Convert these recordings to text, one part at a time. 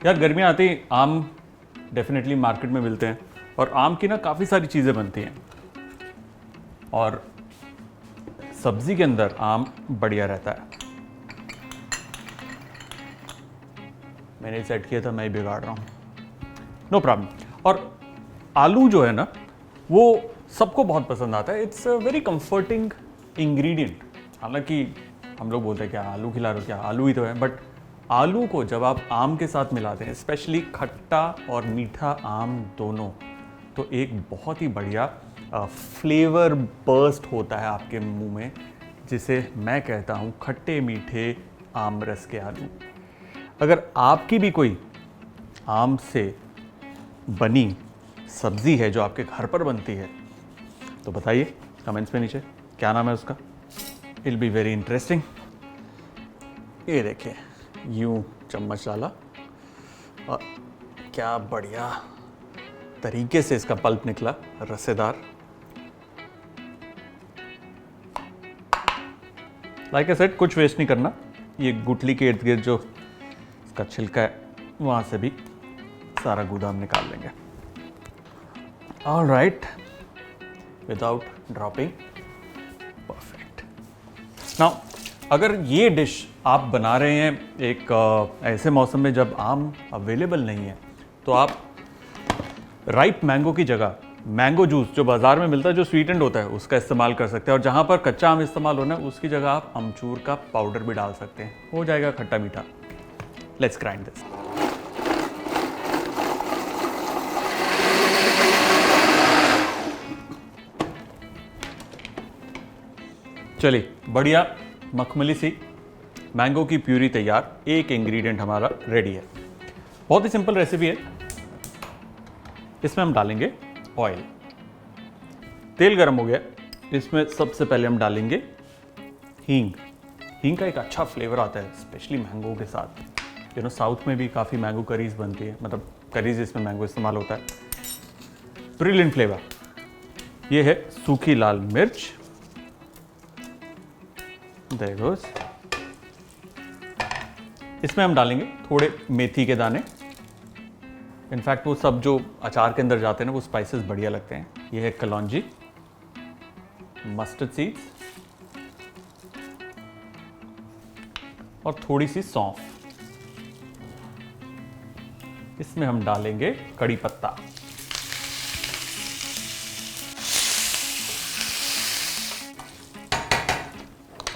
यार गर्मियाँ आती ही आम डेफिनेटली मार्केट में मिलते हैं और आम की ना काफ़ी सारी चीज़ें बनती हैं और सब्जी के अंदर आम बढ़िया रहता है। मैंने सेट किया था, मैं ही बिगाड़ रहा हूँ, नो प्रॉब्लम। और आलू जो है ना वो सबको बहुत पसंद आता है। It's a very comforting ingredient. हालांकि हम लोग बोलते हैं क्या आलू खिला रहे हो, क्या आलू ही तो है, बट आलू को जब आप आम के साथ मिलाते हैं, स्पेशली खट्टा और मीठा आम दोनों, तो एक बहुत ही बढ़िया फ्लेवर बर्स्ट होता है आपके मुंह में, जिसे मैं कहता हूँ खट्टे मीठे आम रस के आलू। अगर आपकी भी कोई आम से बनी सब्जी है जो आपके घर पर बनती है तो बताइए कमेंट्स में नीचे, क्या नाम है उसका। It will be very interesting. ये देखिए, यूं चम्मच डाला और क्या बढ़िया तरीके से इसका पल्प निकला, रसेदार। लाइक आई सेड, कुछ वेस्ट नहीं करना। ये गुठली के इर्द गिर्द जो इसका छिलका है वहां से भी सारा गूदा हम निकाल लेंगे। All right, without dropping, perfect. Now अगर ये डिश आप बना रहे हैं एक ऐसे मौसम में जब आम अवेलेबल नहीं है, तो आप राइप मैंगो की जगह मैंगो जूस जो बाजार में मिलता है, जो स्वीटेंड होता है, उसका इस्तेमाल कर सकते हैं। और जहाँ पर कच्चा आम इस्तेमाल होना है उसकी जगह आप अमचूर का पाउडर भी डाल सकते हैं, हो जाएगा खट्टा मीठा। Let's grind this. चलिए, बढ़िया मखमली सी मैंगो की प्यूरी तैयार। एक इंग्रेडिएंट हमारा रेडी है। बहुत ही सिंपल रेसिपी है। इसमें हम डालेंगे ऑयल। तेल गर्म हो गया, इसमें सबसे पहले हम डालेंगे हींग। हींग का एक अच्छा फ्लेवर आता है स्पेशली मैंगो के साथ। साउथ में भी काफ़ी मैंगो करीज बनती है, मतलब करीज जिसमें मैंगो इस्तेमाल होता है। Brilliant flavour. ये है सूखी लाल मिर्च, देयर गोस। इसमें हम डालेंगे थोड़े मेथी के दाने। इनफैक्ट वो सब जो अचार के अंदर जाते हैं ना, वो स्पाइसेस बढ़िया लगते हैं। ये है कलौंजी, मस्टर्ड सीड्स और थोड़ी सी सौंफ। इसमें हम डालेंगे कड़ी पत्ता।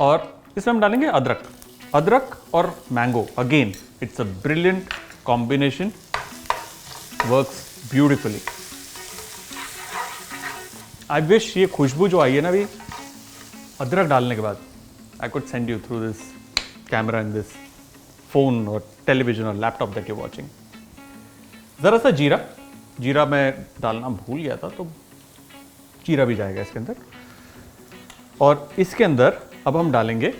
और इसमें हम डालेंगे अदरक। अदरक और mango, again it's a brilliant combination, works beautifully. I wish ये खुशबू जो आई है ना भी अदरक डालने के बाद, I could send you through this camera in this phone और टेलीविजन और लैपटॉप दैट यू वाचिंग। जरा सा जीरा, जीरा मैं डालना भूल गया था, तो जीरा भी जाएगा इसके अंदर। और इसके अंदर अब हम डालेंगे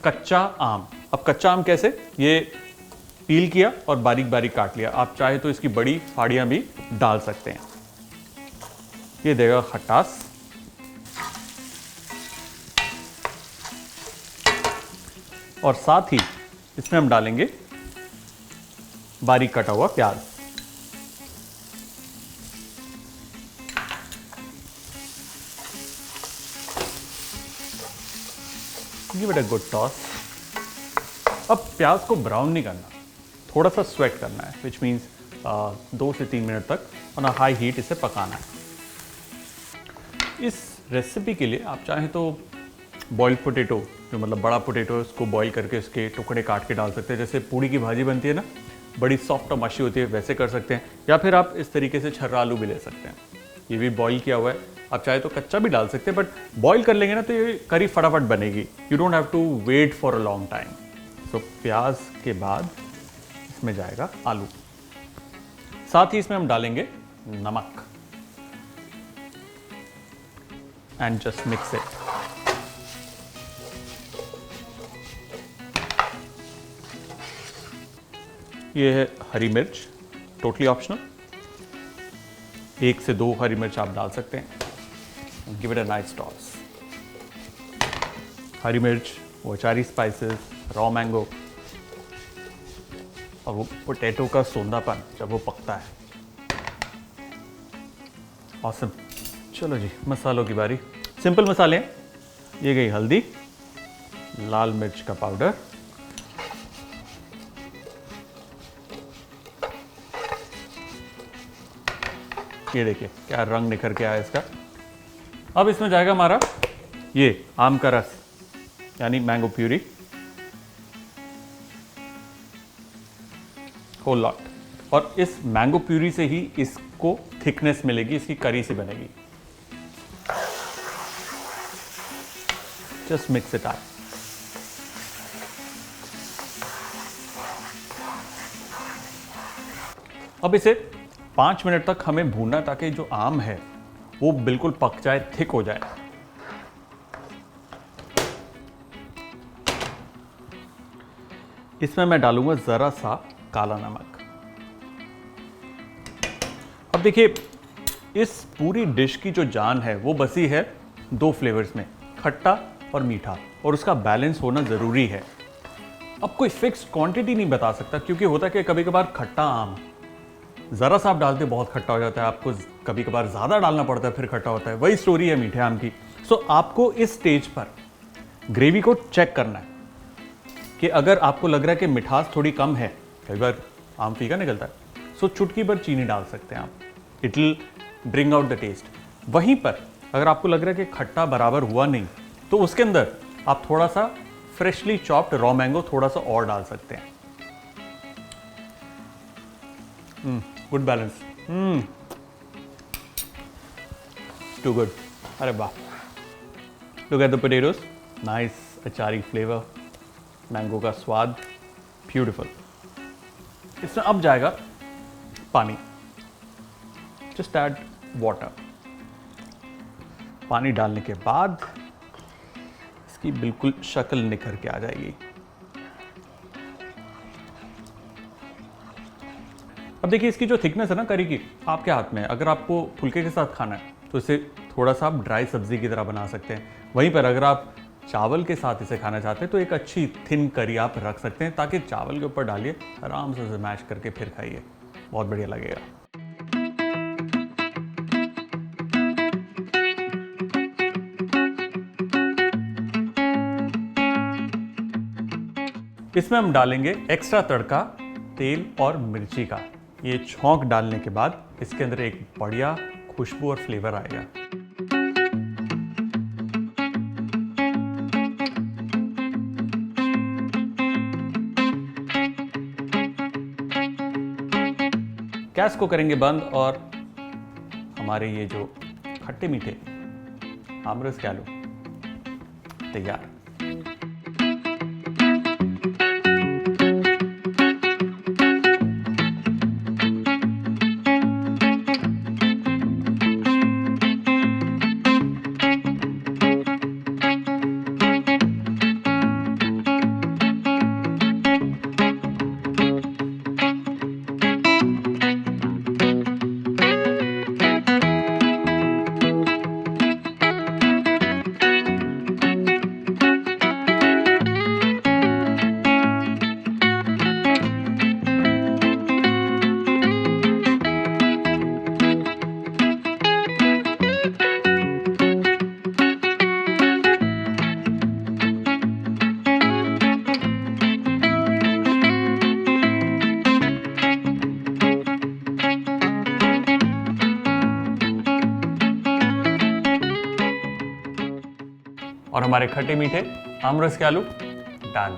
कच्चा आम। अब कच्चा आम कैसे, ये पील किया और बारीक बारीक काट लिया। आप चाहे तो इसकी बड़ी फाड़ियां भी डाल सकते हैं, ये देगा खटास। और साथ ही इसमें हम डालेंगे बारीक कटा हुआ प्याज। Give it a good toss. अब प्याज को ब्राउन नहीं करना, थोड़ा सा स्वेट करना है, विच मीन्स 2 से 3 मिनट तक ऑन अ हाई हीट इसे पकाना है। इस रेसिपी के लिए आप चाहें तो बॉइल्ड पोटैटो, जो मतलब बड़ा पोटैटो है, उसको बॉईल करके उसके टुकड़े काट के डाल सकते हैं। जैसे पूड़ी की भाजी बनती है ना, बड़ी सॉफ्ट और मशी होती है, वैसे कर सकते हैं। या फिर आप इस तरीके से छर्रा आलू भी ले सकते हैं, ये भी बॉईल किया हुआ है। आप चाहे तो कच्चा भी डाल सकते हैं, बट बॉईल कर लेंगे ना तो ये करी फटाफट बनेगी। You don't have to wait for a long time. So प्याज के बाद इसमें जाएगा आलू। साथ ही इसमें हम डालेंगे नमक एंड जस्ट मिक्स इट। ये है हरी मिर्च, टोटली ऑप्शनल। 1 से 2 हरी मिर्च आप डाल सकते हैं। Give it a nice toss. हरी मिर्च, वो अचारी स्पाइसेस, रॉ मैंगो, और वो पोटैटो का सोंधापन जब वो पकता है, ऑसम। चलो जी, मसालों की बारी। सिंपल मसाले हैं। ये गई हल्दी, लाल मिर्च का पाउडर, ये देखिए क्या रंग निखर के आया इसका। अब इसमें जाएगा हमारा ये आम का रस, यानी मैंगो प्यूरी, होल लॉट। और इस मैंगो प्यूरी से ही इसको थिकनेस मिलेगी, इसकी करी सी बनेगी। Just mix it up. अब इसे 5 मिनट तक हमें भूनना है ताकि जो आम है वो बिल्कुल पक जाए, थिक हो जाए। इसमें मैं डालूंगा जरा सा काला नमक। अब देखिए, इस पूरी डिश की जो जान है वो बसी है 2 फ्लेवर्स में, खट्टा और मीठा, और उसका बैलेंस होना जरूरी है। अब कोई फिक्स क्वांटिटी नहीं बता सकता, क्योंकि होता है कि कभी कभार खट्टा आम ज़रा सा आप डालते बहुत खट्टा हो जाता है, आपको कभी कभार ज़्यादा डालना पड़ता है फिर खट्टा होता है। वही स्टोरी है मीठे आम की। सो आपको इस स्टेज पर ग्रेवी को चेक करना है कि अगर आपको लग रहा है कि मिठास थोड़ी कम है, कई बार आम फीका निकलता है, सो चुटकी भर चीनी डाल सकते हैं आप, it will bring out the taste. वहीं पर अगर आपको लग रहा है कि खट्टा बराबर हुआ नहीं, तो उसके अंदर आप थोड़ा सा फ्रेशली चॉप्ड रॉ मैंगो थोड़ा सा और डाल सकते हैं। Good balance, too good. अरे वाह, look at the potatoes, nice achari flavour, mango का स्वाद, ब्यूटीफुल। इसमें अब जाएगा पानी, जस्ट ऐड वाटर। पानी डालने के बाद इसकी बिल्कुल शक्ल निखर के आ जाएगी। अब देखिए, इसकी जो थिकनेस है ना करी की, आपके हाथ में। अगर आपको फुल्के के साथ खाना है तो इसे थोड़ा सा आप ड्राई सब्जी की तरह बना सकते हैं। वहीं पर अगर आप चावल के साथ इसे खाना चाहते हैं तो एक अच्छी थिन करी आप रख सकते हैं, ताकि चावल के ऊपर डालिए, आराम से मैश करके फिर खाइए, बहुत बढ़िया लगेगा। इसमें हम डालेंगे एक्स्ट्रा तड़का तेल और मिर्ची का। ये छौंक डालने के बाद इसके अंदर एक बढ़िया खुशबू और फ्लेवर आएगा। गैस को करेंगे बंद और हमारे ये जो खट्टे मीठे आमरस के आलू तैयार। और हमारे खट्टे मीठे आमरस के आलू डन।